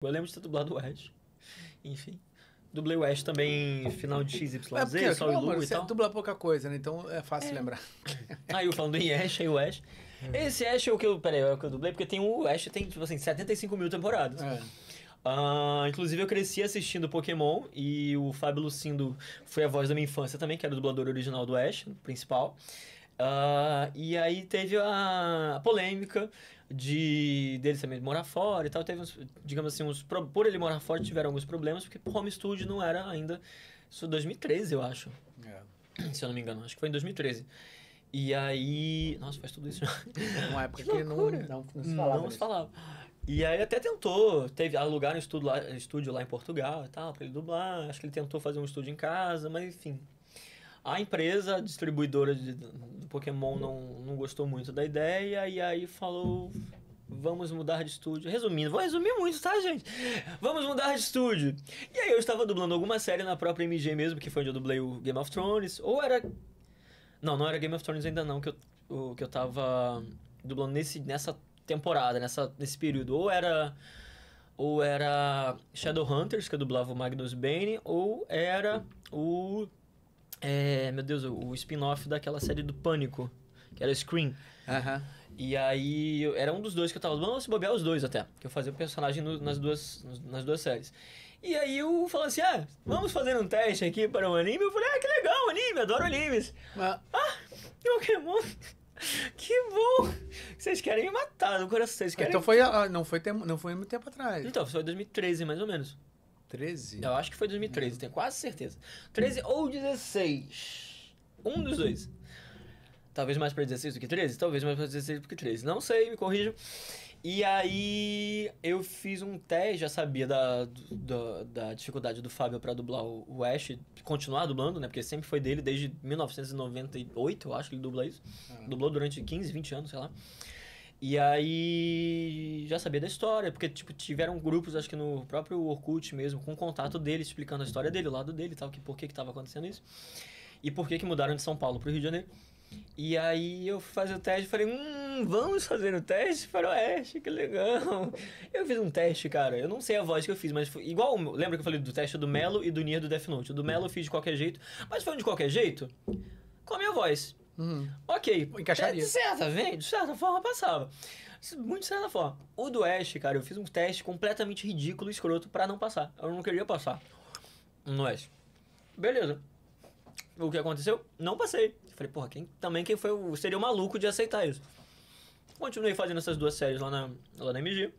Eu lembro de ter dublado o Ash. Enfim. Dublei o Ash também, final de XYZ, porque, Sol e não, Lua mano, e você tal. dubla pouca coisa, né? Então é fácil lembrar. Aí eu falando em Ash, aí o Ash. Esse Ash é o que eu. Peraí, é o que eu dublei, porque tem o Ash tem, tipo assim, 75 mil temporadas. É. Inclusive eu cresci assistindo Pokémon e o Fábio Lucindo foi a voz da minha infância também, que era o dublador original do Ash, principal. E aí teve a polêmica dele também morar fora e tal. Teve uns, digamos assim, por ele morar fora tiveram alguns problemas, porque home studio não era ainda. Isso em 2013, eu acho. Se eu não me engano, acho que foi em 2013. E aí. Nossa, faz tudo isso já. Uma época Que que não loucura. se falava. Não se falava. E aí ele até tentou, alugar um estúdio lá em Portugal e tal, pra ele dublar. Acho que ele tentou fazer um estúdio em casa, mas enfim. A empresa, a distribuidora do Pokémon não gostou muito da ideia e aí falou, vamos mudar de estúdio. Resumindo, vou resumir muito, tá, gente? Vamos mudar de estúdio. E aí eu estava dublando alguma série na própria MG mesmo, que foi onde eu dublei o Game of Thrones, ou era... Não era Game of Thrones ainda não, que eu tava dublando nessa temporada, nesse período. Ou era Shadowhunters, que eu dublava o Magnus Bane, ou era meu Deus, o spin-off daquela série do Pânico, que era Scream. E aí, era um dos dois que eu tava dublando, se bobear os dois até, que eu fazia o personagem nas duas séries. E aí eu falei assim, vamos fazer um teste aqui para um anime. Eu falei, que legal, anime, adoro animes. Pokémon, que bom. Vocês querem me matar no coração, vocês querem... Então não foi muito tempo atrás. Então, foi 2013, mais ou menos. 13? Eu acho que foi 2013, tenho quase certeza. 13 ou 16. Um dos dois. Talvez mais pra 16 do que 13? Talvez mais pra 16 do que 13. Não sei, me corrijam. E aí eu fiz um teste, já sabia da dificuldade do Fábio pra dublar o Ash, continuar dublando, né? Porque sempre foi dele, desde 1998, eu acho que ele dubla isso. Dublou durante 15, 20 anos, sei lá. E aí já sabia da história, porque tipo, tiveram grupos, acho que no próprio Orkut mesmo, com contato dele, explicando a história dele, o lado dele e tal, que por que tava acontecendo isso. E por que mudaram de São Paulo pro Rio de Janeiro. E aí eu fui fazer o teste e falei, vamos fazer o teste para o Oeste, que legal. Eu fiz um teste, cara, eu não sei a voz que eu fiz, mas foi igual, lembra que eu falei do teste do Melo e do Nier do Death Note? O do Melo eu fiz de qualquer jeito, mas foi um de qualquer jeito com a minha voz. Ok, encaixaria. De certa forma passava. Muito de certa forma. O do Ash, cara, eu fiz um teste completamente ridículo e escroto pra não passar. Eu não queria passar no Ash. Beleza. O que aconteceu? Não passei. Falei, porra, quem seria o maluco de aceitar isso? Continuei fazendo essas duas séries lá na MG.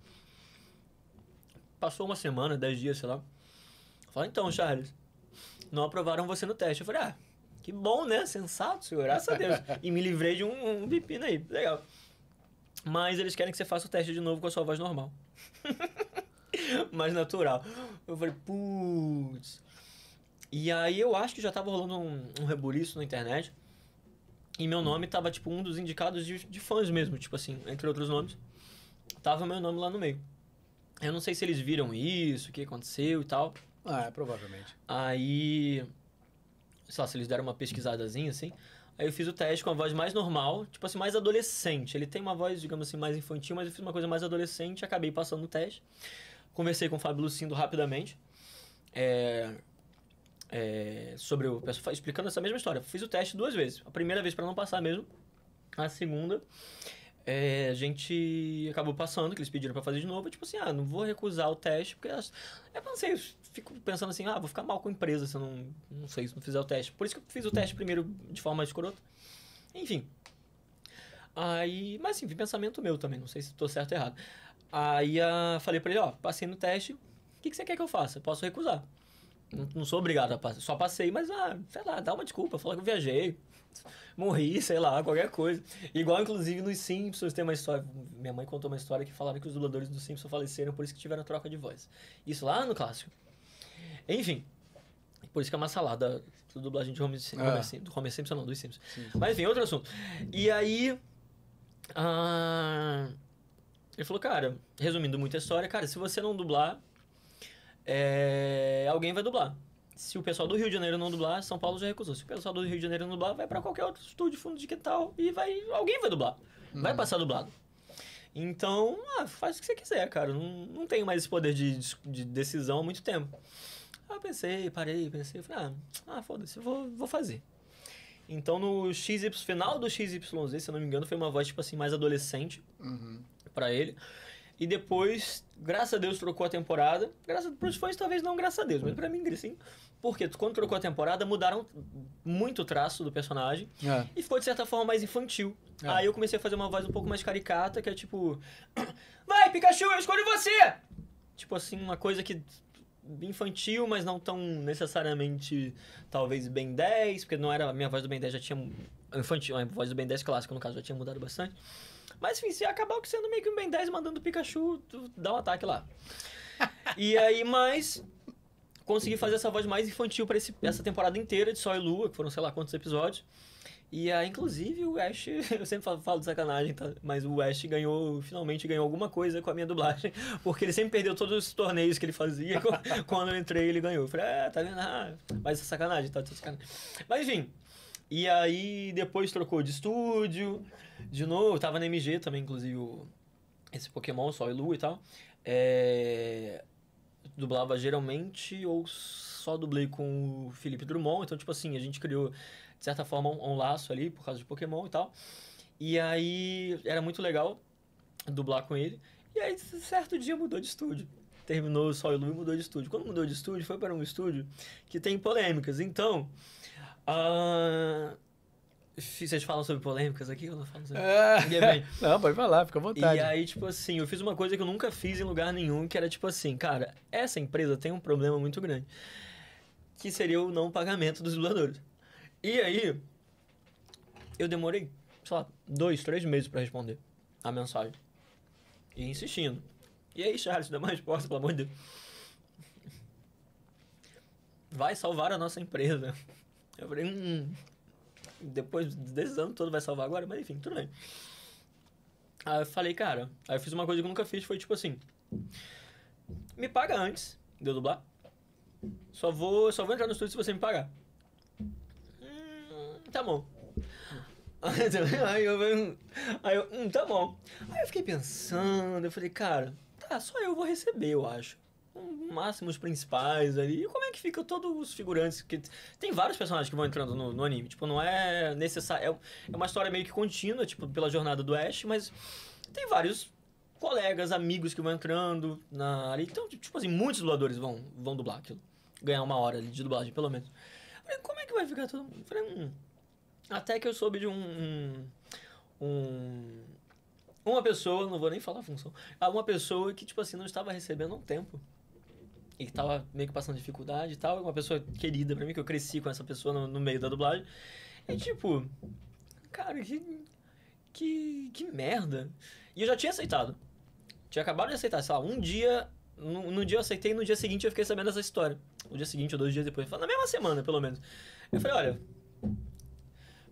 Passou uma semana, 10 dias, sei lá. Falei, então, Charles, não aprovaram você no teste. Eu falei, que bom, né? Sensato, senhor, graças a Deus. E me livrei de um pepino aí, legal. Mas eles querem que você faça o teste de novo com a sua voz normal. Mais natural. Eu falei, putz. E aí eu acho que já tava rolando um rebuliço na internet. E meu nome tava, tipo, um dos indicados de fãs mesmo, tipo assim, entre outros nomes. Tava meu nome lá no meio. Eu não sei se eles viram isso, o que aconteceu e tal. Provavelmente. Aí, sei lá, se eles deram uma pesquisadazinha, assim. Aí eu fiz o teste com a voz mais normal, tipo assim, mais adolescente. Ele tem uma voz, digamos assim, mais infantil, mas eu fiz uma coisa mais adolescente, acabei passando no teste. Conversei com o Fábio Lucindo rapidamente. Sobre o pessoal, explicando essa mesma história. Fiz o teste 2 vezes. A primeira vez para não passar mesmo. A segunda, a gente acabou passando, que eles pediram para fazer de novo. Tipo assim, não vou recusar o teste, porque eu não sei, eu fico pensando assim, vou ficar mal com a empresa se eu não sei, se não fizer o teste. Por isso que eu fiz o teste primeiro de forma escrota. Enfim. Mas enfim, pensamento meu também, não sei se estou certo ou errado. Aí falei para ele, passei no teste, o que você quer que eu faça? Eu posso recusar. Não sou obrigado a passar. Só passei, mas, sei lá, dá uma desculpa. Fala que eu viajei. Morri, sei lá, qualquer coisa. Igual, inclusive, nos Simpsons tem uma história... Minha mãe contou uma história que falaram que os dubladores dos Simpsons faleceram, por isso que tiveram troca de voz. Isso lá no clássico. Enfim. Por isso que é uma salada da dublagem de do Homer Simpson, não, dos Simpsons. Sim. Mas, enfim, outro assunto. E aí... ele falou, cara, resumindo muito a história, cara, se você não dublar... alguém vai dublar. Se o pessoal do Rio de Janeiro não dublar, São Paulo já recusou. Se o pessoal do Rio de Janeiro não dublar, vai pra qualquer outro estúdio, fundo de quintal, e alguém vai dublar. Vai passar dublado. Então, faz o que você quiser, cara. Não tenho mais esse poder de decisão há muito tempo. Aí eu pensei, pensei, falei, foda-se, vou fazer. Então, no final do XYZ, se eu não me engano, foi uma voz, tipo assim, mais adolescente pra ele. E depois, graças a Deus, trocou a temporada. Pros fãs, talvez não graças a Deus, mas pra mim, sim. Porque quando trocou a temporada, mudaram muito o traço do personagem. E ficou, de certa forma, mais infantil. Aí eu comecei a fazer uma voz um pouco mais caricata, que é tipo... Vai, Pikachu, eu escolho você! Tipo assim, uma coisa que... infantil, mas não tão necessariamente, talvez, Ben 10, porque não era... A minha voz do Ben 10 já tinha... Infantil, a voz do Ben 10 clássico, no caso, já tinha mudado bastante. Mas, enfim, se acabou sendo meio que um Ben 10 mandando o Pikachu dar um ataque lá. E aí, mas... consegui fazer essa voz mais infantil pra essa temporada inteira de Sol e Lua, que foram sei lá quantos episódios. E aí, inclusive, o Ash, eu sempre falo de sacanagem, tá? Mas o Ash finalmente ganhou alguma coisa com a minha dublagem, porque ele sempre perdeu todos os torneios que ele fazia. Quando eu entrei, ele ganhou. Eu falei, tá vendo? Mas é sacanagem, tá sacanagem. Mas enfim, e aí depois trocou de estúdio, de novo, tava na MG também, inclusive, esse Pokémon, Sol e Lua e tal. Dublava geralmente ou só dublei com o Felipe Drummond, então tipo assim, a gente criou de certa forma um laço ali por causa de Pokémon e tal. E aí era muito legal dublar com ele. E aí certo dia mudou de estúdio. Terminou o Sol e Lua e mudou de estúdio. Quando mudou de estúdio, foi para um estúdio que tem polêmicas. Então, vocês falam sobre polêmicas aqui? Eu não falo sobre... Não, pode falar, fica à vontade. E aí, tipo assim, eu fiz uma coisa que eu nunca fiz em lugar nenhum, que era tipo assim, cara, essa empresa tem um problema muito grande, que seria o não pagamento dos dubladores. E aí, eu demorei, sei lá, 2, 3 meses pra responder a mensagem. E insistindo. E aí, Charles, dá uma resposta, pelo amor de Deus. Vai salvar a nossa empresa. Eu falei, depois desses anos todos vai salvar agora? Mas enfim, tudo bem. Aí eu falei, cara... Aí eu fiz uma coisa que eu nunca fiz, foi tipo assim... Me paga antes de eu dublar. Só vou entrar no estúdio se você me pagar. Tá bom. Aí eu, tá bom. Aí eu fiquei pensando, eu falei, cara... só eu vou receber, eu acho. No máximo os principais ali. E como é que fica todos os figurantes? Que tem vários personagens que vão entrando no anime. Tipo, não é necessário... É uma história meio que contínua, tipo, pela jornada do Ash, mas tem vários colegas, amigos que vão entrando ali. Então, tipo assim, muitos dubladores vão dublar aquilo. Ganhar uma hora ali de dublagem, pelo menos. Eu falei, como é que vai ficar todo mundo? Eu falei, Até que eu soube de uma pessoa, não vou nem falar a função, uma pessoa que, tipo assim, não estava recebendo há um tempo. E que tava meio que passando dificuldade e tal. Uma pessoa querida pra mim, que eu cresci com essa pessoa no meio da dublagem. E tipo, cara, que merda. E eu já tinha aceitado. Tinha acabado de aceitar, sei lá, um dia... No dia eu aceitei e no dia seguinte eu fiquei sabendo dessa história. O dia seguinte ou 2 dias depois. Na mesma semana, pelo menos. Eu falei, olha...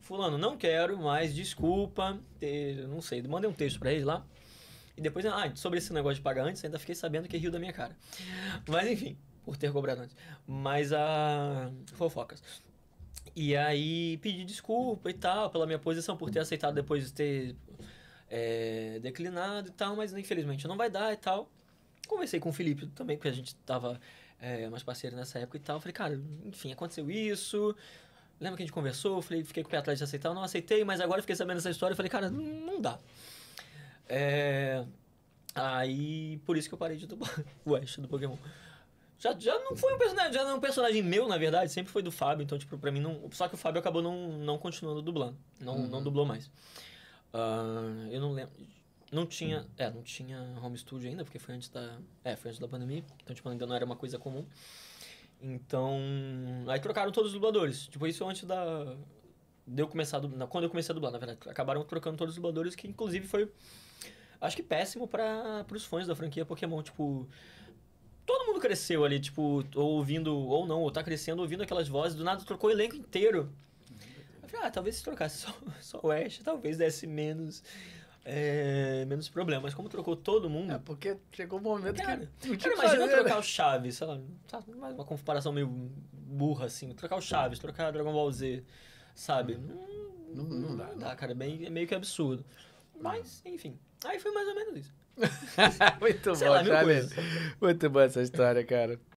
Fulano, não quero mais, desculpa. Não sei, mandei um texto pra ele lá. E depois, sobre esse negócio de pagar antes, ainda fiquei sabendo que riu da minha cara. Mas enfim, por ter cobrado antes. Mas fofocas. E aí pedi desculpa e tal, pela minha posição, por ter aceitado depois de ter declinado e tal, mas infelizmente não vai dar e tal. Conversei com o Felipe também, porque a gente tava mais parceiro nessa época e tal. Falei, cara, enfim, aconteceu isso. Lembra que a gente conversou? Fiquei com o pé atrás de aceitar. Eu não aceitei, mas agora fiquei sabendo dessa história. Falei, cara, não dá. Aí, por isso que eu parei de dublar o Ash do Pokémon. Já não foi um personagem, já não é um personagem meu, na verdade, sempre foi do Fábio, então, tipo, pra mim não... Só que o Fábio acabou não continuando dublando, não dublou mais. Eu não lembro... Não tinha home studio ainda, porque foi antes da pandemia, então, tipo, ainda não era uma coisa comum. Então, aí trocaram todos os dubladores, tipo, isso antes de eu começar quando eu comecei a dublar, na verdade, acabaram trocando todos os dubladores, que inclusive foi... Acho que péssimo pros fãs da franquia Pokémon, tipo... Todo mundo cresceu ali, tipo, ouvindo, ou não, ou tá crescendo ouvindo aquelas vozes, do nada trocou o elenco inteiro. Eu falei, talvez se trocasse só o Ash, talvez desse menos problema. Mas como trocou todo mundo... porque chegou um momento cara, que... Cara, imagina trocar o Chaves, sei lá, mais uma comparação meio burra, assim, trocar o Chaves, trocar Dragon Ball Z, sabe? Não dá. Não dá, cara, é meio que absurdo. Mas, enfim. Aí foi mais ou menos isso. Muito Sei bom, lá, mil Charles. coisas. Muito boa essa história, cara.